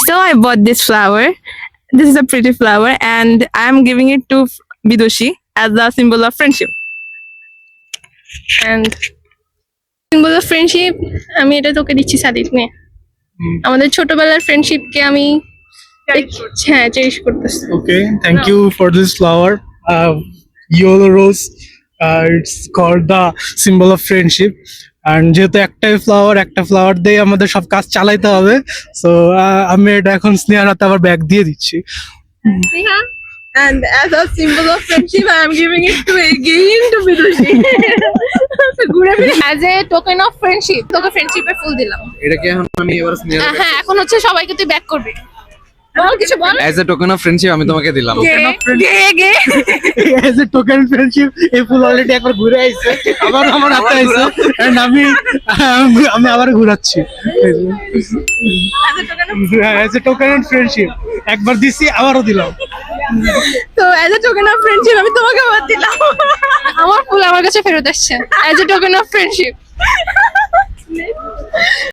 So I bought this flower. This is a pretty flower, and I am giving it to Bidushi as a symbol of friendship. And symbol of friendship, আমি এটা তোকে দিচ্ছি সাদিক নে। আমাদের ছোটবেলার ফ্রেন্ডশিপকে আমি হ্যাঁ চেরিশ করতেছি। Okay, thank you for this flower. Yellow rose. It's called the symbol of friendship. And যেহেতু একটা ফ্লাওয়ার দিয়ে আমাদের সব কাজ চালাইতে হবে, সো আমি এটা এখন স্নেহার হাতে আবার ব্যাগ দিয়ে দিচ্ছি। Sneha, and as a symbol of friendship, I am giving it to again to Bidushi. As a token of friendship, তোকে ফ্রেন্ডশিপের ফুল দিলাম। এটা কি এখন আমি এবার হ্যাঁ, এখন হচ্ছে সবাইকে তুই ব্যাক করবি। বল কিছু বল। As a token of friendship আমি তোমাকে দিলাম। গে As a token friendship, এই ফুল অলরেডি একবার ঘুরে আইছে, আবার আমার হাতে আইছে, and আমি আবার ঘুরাচ্ছি। As a token of friendship, একবার দিছি আবারও দিলাম। তো as a token of friendship আমি তোমাকে আবার দিলাম। আমার ফুল আমার কাছে ফেরত আসছে as a token of friendship।